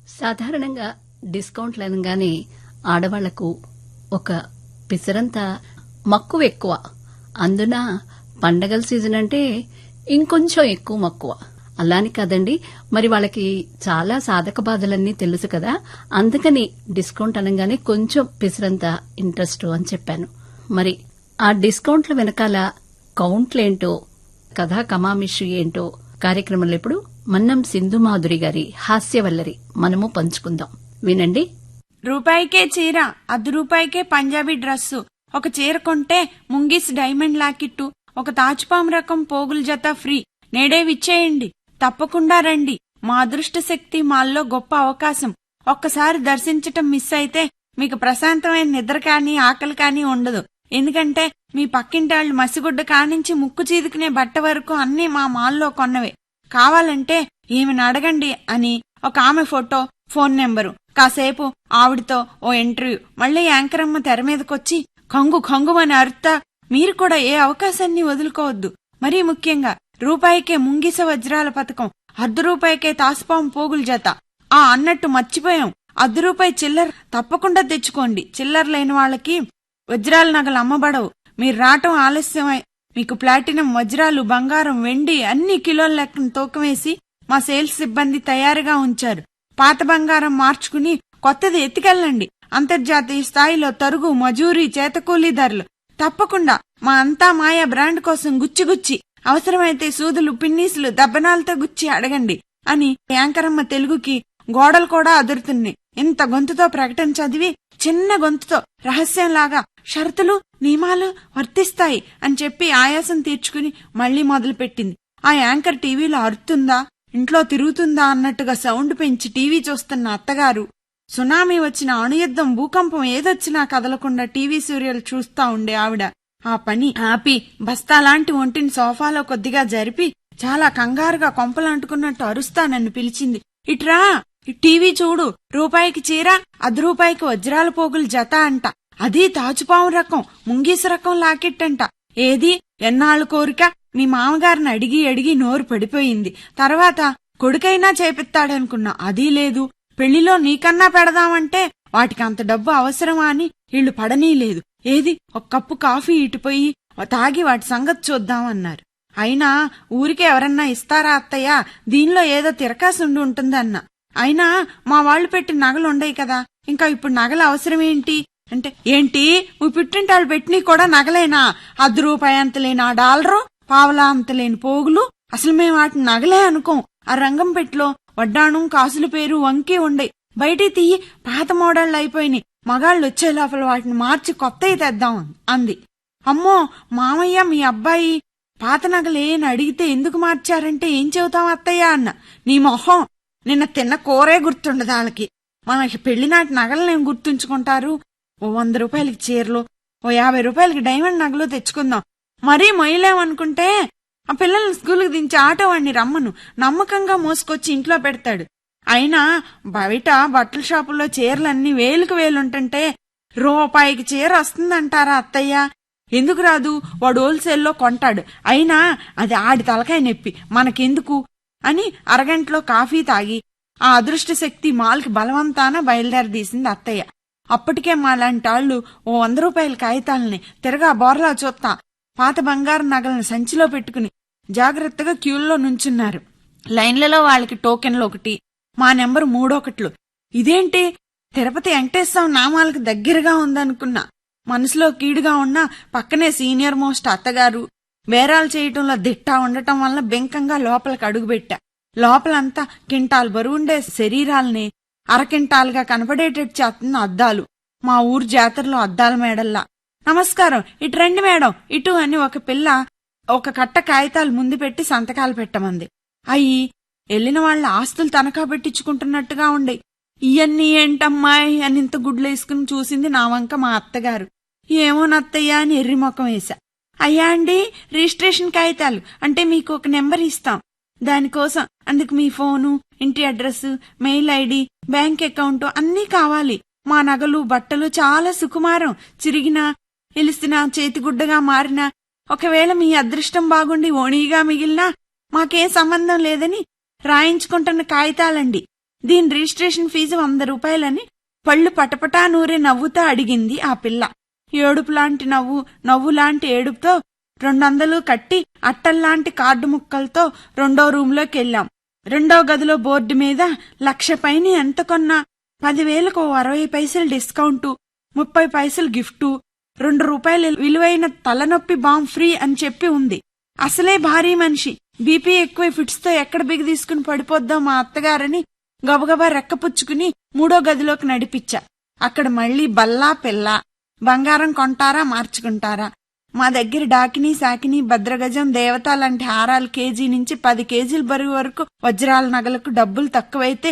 సాధారణంగా డిస్కౌంట్లు అనగానే ఆడవాళ్లకు ఒక పిసరంత మక్కువ ఎక్కువ. అందున పండగల సీజన్ అంటే ఇంకొంచెం ఎక్కువ మక్కువ. అలాని కాదండి, మరి వాళ్ళకి చాలా సాధక బాధలన్నీ తెలుసు కదా, అందుకని డిస్కౌంట్ అనగానే కొంచెం పిసరంత ఇంట్రెస్ట్ అని చెప్పాను. మరి ఆ డిస్కౌంట్ల వెనకాల కౌంట్లేంటో, కథా కమామిషి ఏంటో కార్యక్రమంలో ఇప్పుడు మన్నం సింధుమాధురి గారి హాస్యవల్లరి మనము పంచుకుందాం. వినండి. రూపాయికే చీర, ₹10 పంజాబీ డ్రస్సు, ఒక చీర కొంటే ముంగిస్ డైమండ్ లాకెట్టు, ఒక తాచుపాము రకం పోగుల జత ఫ్రీ. నేడే విచ్చేయండి, తప్పకుండా రండి. మా అదృష్ట శక్తి మాల్లో గొప్ప అవకాశం. ఒక్కసారి దర్శించటం మిస్ అయితే మీకు ప్రశాంతమైన నిద్ర కానీ ఆకలి కానీ ఉండదు. ఎందుకంటే మీ పక్కింటాళ్లు మసిగుడ్డ కానించి ముక్కు చీదుకునే బట్ట వరకు అన్నీ మా మాల్లో కొన్నవే. కావాలంటే ఈమెను అడగండి అని ఒక ఆమె ఫోటో, ఫోన్ నెంబరు. కాసేపు ఆవిడతో ఓ ఇంటర్వ్యూ. మళ్లీ యాంకరమ్మ తెర మీదకొచ్చి కంగు కంగుమని అరుతా మీరు కూడా ఏ అవకాశాన్ని వదులుకోవద్దు. మరీ ముఖ్యంగా రూపాయికే ముంగిస వజ్రాల పథకం, ₹10 తాసుపాము పోగుల జత. అన్నట్టు మర్చిపోయాం, ₹10 చిల్లర తప్పకుండా తెచ్చుకోండి. చిల్లర లేని వాళ్ళకి వజ్రాల నగలు అమ్మబడవు. మీరు రావటం ఆలస్యమై మీకు ప్లాటినం, వజ్రాలు, బంగారం, వెండి అన్ని కిలోల లెక్కన తూకమేసి మా సేల్స్ సిబ్బంది తయారుగా ఉంచారు. పాత బంగారం మార్చుకుని కొత్తది ఎత్తుకెళ్ళండి. అంతర్జాతీయ స్థాయిలో తరుగు, మజూరీ, చేతకూలీ ధరలు. తప్పకుండా మా అంతా మాయా బ్రాండ్ కోసం గుచ్చిగుచ్చి, అవసరమైతే సూదులు, పిన్నీసులు, దబ్బనాలతో గుచ్చి అడగండి అని యాంకరమ్మ తెలుగుకి గోడలు కూడా అదురుతున్నాయి. ఇంత గొంతుతో ప్రకటన చదివి చిన్న గొంతుతో రహస్యంలాగా షరతులు, నియమాలు వర్తిస్తాయి అని చెప్పి ఆయాసం తీర్చుకుని మళ్లీ మొదలుపెట్టింది. ఆ యాంకర్ టీవీలో అరుతుందా, ఇంట్లో తిరుగుతుందా అన్నట్టుగా సౌండ్ పెంచి టీవీ చూస్తున్న అత్తగారు, సునామీ వచ్చిన, అణుయుద్ధం, భూకంపం ఏదొచ్చినా కదలకుండా టీవీ సీరియల్ చూస్తా ఉండే ఆవిడ ఆ పని ఆపి బస్తాలాంటి ఒంటిని సోఫాలో కొద్దిగా జరిపి చాలా కంగారుగా కొంపలంటుకున్నట్టు అరుస్తా నన్ను పిలిచింది. ఇట్రా, టీవీ చూడు, రూపాయికి చీర, ₹10 వజ్రాల పోగుల జత అంట. అది తాచుపాము రకం, ముంగీస రకం లాకెట్ అంట. ఏది ఎన్నాళ్ళు కోరిక? మీ మామగారిని అడిగి అడిగి నోరు పడిపోయింది. తర్వాత కొడుకైనా చేపిస్తాడనుకున్నా, అదీ లేదు. పెళ్లిలో నీకన్నా పెడదామంటే వాటికి అంత డబ్బు అవసరమా అని ఇళ్లు పడనీలేదు. ఏది ఒక కప్పు కాఫీ ఇటుపోయి తాగి వాటి సంగతి చూద్దామన్నారు. అయినా ఊరికే ఎవరన్నా ఇస్తారా అత్తయ్య? దీనిలో ఏదో తిరకాసుండి ఉంటుందన్నా. అయినా మా వాళ్లు పెట్టిన నగలుండయి కదా, ఇంకా ఇప్పుడు నగల అవసరమేంటి అంటే, ఏంటి నువ్వు పుట్టింటాళ్ళు పెట్టినవి కూడా నగలేనా? ₹10 అంతలేని $1, పావలా అంతలేని పోగులు. అసలు మేము వాటిని నగలే అనుకోం. ఆ రంగం పెట్లో వడ్డాణం, కాసుల పేరు, వంకి ఉండయి. బయటికి తీయి, పాత మోడళ్లు అయిపోయినాయి. మగాళ్ళు వచ్చే లోపల వాటిని మార్చి కొత్తవి తెద్దాం అంది. అమ్మో మామయ్య, మీ అబ్బాయి పాత నగలేని అడిగితే ఎందుకు మార్చారంటే ఏం చెబుతాం అత్తయ్య అన్న. నీ మొహం, నిన్న తిన్న కూరే గుర్తుండదు వాళ్ళకి. మనకి పెళ్లినాటి నగలనేం గుర్తుంచుకుంటారు? ఓ ₹100 చీరలు, ఓ ₹50 డైమండ్ నగలు తెచ్చుకుందాం. మరీ మొయ్యలేమనుకుంటే ఆ పిల్లల్ని స్కూల్కి దించి ఆటో వాడిని రమ్మను, నమ్మకంగా మోసుకొచ్చి ఇంట్లో పెడతాడు. అయినా బయట బట్టల షాపుల్లో చీరలన్నీ వేలుకు వేలుంటుంటే ₹1 చీర వస్తుందంటారా అత్తయ్య? ఎందుకు రాదు? వాడు హోల్సేల్లో కొంటాడు. అయినా అది ఆడి తలకాయ నొప్పి, మనకెందుకు అని అరగంటలో కాఫీ తాగి ఆ అదృష్ట శక్తి మాల్కి బలవంతాన బయలుదేరదీసింది అత్తయ్య. అప్పటికే మాలాంటాళ్లు ఓ ₹100 కాగితాలని తిరగా బోర్లా చూస్తా పాత బంగారు నగలను సంచిలో పెట్టుకుని జాగ్రత్తగా క్యూల్లో నుంచున్నారు. లైన్లలో వాళ్ళకి టోకెన్లు ఒకటి, మా నెంబరు 3 ఇదేంటి తిరుపతి వెంకటేశ్వర నామాలకు దగ్గరగా ఉందనుకున్నా. మనసులో కీడుగా ఉన్నా పక్కనే సీనియర్ మోస్ట్ అత్తగారు బేరాలు చేయటంలో దిట్టా ఉండటం వల్ల బెంకంగా లోపలికి అడుగుపెట్టా. లోపలంతా కింటాల్ బరువుండే శరీరాల్ని అరకింటాలుగా కనపడేటట్టు చేస్తున్న అద్దాలు. మా ఊరు జాతరలో అద్దాల మేడల్లా. నమస్కారం, ఇటు రండి మేడం, ఇటు అని ఒక పిల్ల ఒక కట్ట కాగితాలు ముందు పెట్టి సంతకాలు పెట్టమంది. అయ్యి వెళ్లిన వాళ్ళ ఆస్తులు తనఖా పెట్టించుకుంటున్నట్టుగా ఉండే. ఇవన్నీ ఏంటమ్మాయి అని ఇంత గుడ్లేసుకుని చూసింది నా వంక మా అత్తగారు. ఏమోనత్తయ్యా అని ఎర్రి ముఖం వేశా. అయ్యా అండి, రిజిస్ట్రేషన్ కాగితాలు అంటే మీకు ఒక నెంబర్ ఇస్తాం, దానికోసం అందుకు మీ ఫోను, ఇంటి address, mail ID, bank account అన్నీ కావాలి. మా నగలు, బట్టలు చాలా సుకుమారం. చిరిగినా, ఎలిసినా, చేతిగుడ్డగా మారినా, ఒకవేళ మీ అదృష్టం బాగుండి ఓణీగా మిగిలినా మాకేం సంబంధం లేదని రాయించుకుంటున్న కాగితాలండి. దీని రిజిస్ట్రేషన్ ఫీజు 100 రూపాయలని పళ్ళు పటపటా నూరే నవ్వుతా అడిగింది ఆ పిల్ల. ఏడుపులాంటి నవ్వులాంటి ఏడుపుతో 200 కట్టి అట్టల్లాంటి కార్డు ముక్కలతో రెండో రూంలోకెళ్ళాం. రెండో గదిలో బోర్డు మీద 1,00,000 పైన ఎంత కొన్నా 10,000కు 60 పైసలు డిస్కౌంటు, 30 పైసలు గిఫ్టు, 2 రూపాయలు విలువైన తలనొప్పి బాంబ్ ఫ్రీ అని చెప్పి ఉంది. అసలే భారీ మనిషి, బీపీ ఎక్కువ, ఫిట్స్ తో ఎక్కడ బిగి తీసుకుని పడిపోద్దాం మా అత్తగారని గబగబా రెక్కపుచ్చుకుని 3వ గదిలోకి నడిపించా. అక్కడ మళ్లీ బల్లా పిల్ల. బంగారం కొంటారా మార్చుకుంటారా? మా దగ్గర డాకిని సాకిని భద్రగజం దేవత లాంటి హారాలు కేజీ నుంచి 10 కేజీల బరువు వరకు వజ్రాల నగలకు డబ్బులు తక్కువైతే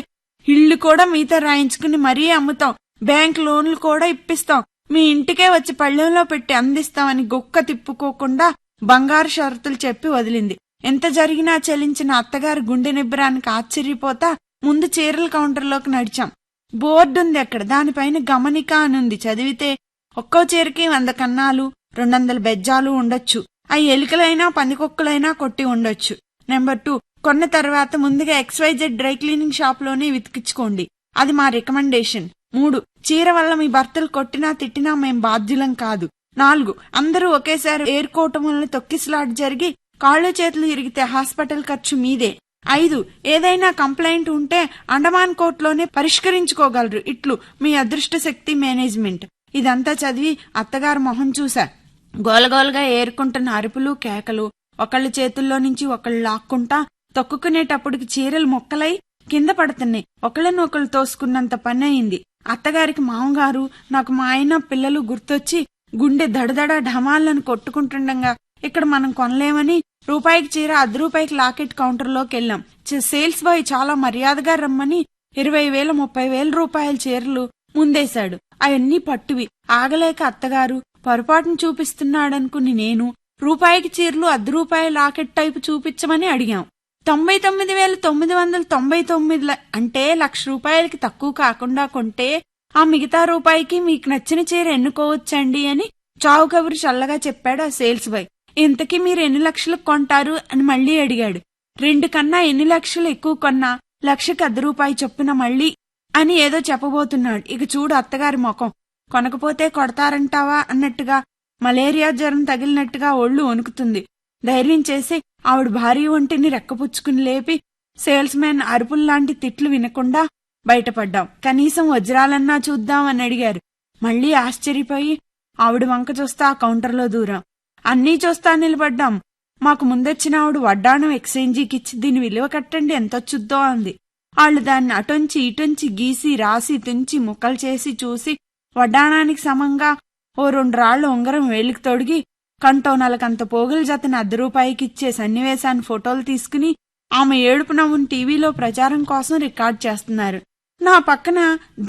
ఇళ్లు కూడా మీతో రాయించుకుని మరీ అమ్ముతాం. బ్యాంక్ లోన్లు కూడా ఇప్పిస్తాం. మీ ఇంటికే వచ్చి పళ్ళెంలో పెట్టి అందిస్తామని గొక్క తిప్పుకోకుండా బంగారు షరతులు చెప్పి వదిలింది. ఎంత జరిగినా చెలించిన అత్తగారు గుండె నిబ్బరానికి ఆశ్చర్యపోతా ముందు చీరల కౌంటర్లోకి నడిచాం. బోర్డుంది అక్కడ, దానిపైన గమనిక అనుంది. చదివితే ఒక్కో చీరకి 100 కన్నాలు, 200 బెజ్జాలు ఉండొచ్చు. ఆ ఎలుకలైనా పందికొక్కులైనా కొట్టి ఉండొచ్చు. నెంబర్ 2, కొన్న తర్వాత ముందుగా XYZ డ్రై క్లీనింగ్ షాప్ లోనే వితికించుకోండి. అది మా రికమెండేషన్. 3, చీర వల్ల మీ భర్తలు కొట్టినా తిట్టినా మేం బాధ్యులం కాదు. 4, అందరూ ఒకేసారి ఏరుకోవటం వల్ల తొక్కిసలాట జరిగి కాళ్ళు చేతులు ఇరిగితే హాస్పిటల్ ఖర్చు మీదే. 5, ఏదైనా కంప్లైంట్ ఉంటే అండమాన్ కోర్టులోనే పరిష్కరించుకోగలరు. ఇట్లు మీ అదృష్ట శక్తి మేనేజ్మెంట్. ఇదంతా చదివి అత్తగారు మొహం చూశా. గోలగోలగా ఏరుకుంటున్న అరుపులు కేకలు, ఒకళ్ళ చేతుల్లో నుంచి ఒకళ్ళు లాక్కుంటా తొక్కుకునేటప్పటికి చీరలు మొక్కలై కింద పడుతున్నాయి. ఒకళ్ళనొకళ్ళు తోసుకున్నంత పని అయింది. అత్తగారికి మామగారు, నాకు మా ఆయన పిల్లలు గుర్తొచ్చి గుండె దడదడ ఢమాలను కొట్టుకుంటుండగా ఇక్కడ మనం కొనలేమని రూపాయికి చీర 10 రూపాయికి లాకెట్ కౌంటర్లోకి వెళ్ళాం. సేల్స్ బాయ్ చాలా మర్యాదగా రమ్మని 20,000 30,000 రూపాయల చీరలు ముందేశాడు. అవన్నీ పట్టువి. ఆగలేక అత్తగారు పొరపాటును చూపిస్తున్నాడనుకుని నేను రూపాయికి చీరలు 10 రూపాయల లాకెట్ టైపు చూపించమని అడిగాం. 99,999 అంటే 1,00,000 రూపాయలకి తక్కువ కాకుండా కొంటే ఆ మిగతా రూపాయికి మీకు నచ్చిన చీర ఎన్నుకోవచ్చండి అని చావు కబురు చల్లగా చెప్పాడు ఆ సేల్స్ బాయ్. ఇంతకీ మీరు ఎన్ని లక్షలకు కొంటారు అని మళ్లీ అడిగాడు. 2 కన్నా ఎన్ని లక్షలు ఎక్కువ కొన్నా 1,00,000కి 10 రూపాయి చొప్పున మళ్లీ అని ఏదో చెప్పబోతున్నాడు. ఇక చూడు అత్తగారి ముఖం. కొనకపోతే కొడతారంటావా అన్నట్టుగా, మలేరియా జ్వరం తగిలినట్టుగా ఒళ్ళు వణుకుతుంది. ధైర్యం చేసి ఆవిడ భారీ ఒంటిని రెక్కపుచ్చుకుని లేపి సేల్స్ మ్యాన్ అరుపుల్లాంటి తిట్లు వినకుండా బయటపడ్డాం. కనీసం వజ్రాలన్నా చూద్దాం అని అడిగారు. మళ్లీ ఆశ్చర్యపోయి ఆవిడ వంక చూస్తా ఆ కౌంటర్లో దూరాం. అన్నీ చూస్తా నిలబడ్డాం. మాకు ముందొచ్చిన ఆవిడ వడ్డాణం ఎక్స్చేంజీకిచ్చి దీని విలువ కట్టండి ఎంతొచ్చుద్దో అంది. ఆళ్లు దాన్ని అటొంచి ఇటొంచి గీసి రాసి తుంచి ముక్కలు చేసి చూసి వడ్డాణానికి సమంగా ఓ 2 రాళ్ల ఉంగరం వేలికి తొడిగి కంటో నలకంత పోగుల జతని 10 రూపాయికిచ్చే సన్నివేశాన్ని ఫోటోలు తీసుకుని ఆమె ఏడుపు నవ్వును టీవీలో ప్రచారం కోసం రికార్డ్ చేస్తున్నారు. నా పక్కన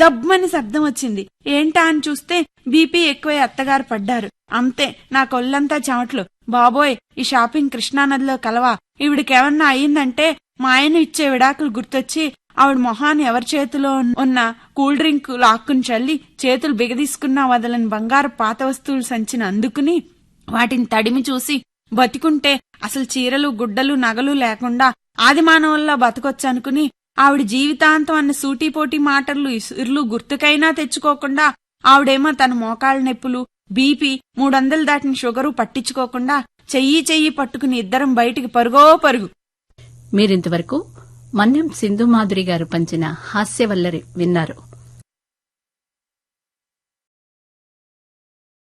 దబ్బని శబ్దం వచ్చింది. ఏంటా అని చూస్తే బీపీ ఎక్కువై అత్తగారు పడ్డారు. అంతే, నా కొల్లంతా చెమట్లు. బాబోయ్, ఈ షాపింగ్ కృష్ణానదిలో కలవా? ఈవిడికేమన్నా అయ్యిందంటే మా ఆయన ఇచ్చే విడాకులు గుర్తొచ్చి ఆవిడ మొహాన్ని ఎవరి చేతిలో ఉన్న కూల్ డ్రింక్ లాక్కుని చల్లి చేతులు బిగదీసుకున్నా వదలని బంగారు పాత వస్తువులు సంచిన అందుకుని వాటిని తడిమి చూసి బతికుంటే అసలు చీరలు గుడ్డలు నగలు లేకుండా ఆదిమానవుల్లా బతకొచ్చనుకుని ఆవిడ జీవితాంతం అన్న సూటీపోటీ మాటలు ఇసుర్లు గుర్తుకైనా తెచ్చుకోకుండా ఆవిడేమో తన మోకాళ్ళ నొప్పులు, బీపీ, 300 దాటిన షుగరు పట్టించుకోకుండా చెయ్యి పట్టుకుని ఇద్దరం బయటికి పరుగో పరుగు. మీరింతవరకు మన్యం సింధుమాధురి గారు పంచిన హాస్యవల్లరి విన్నారు.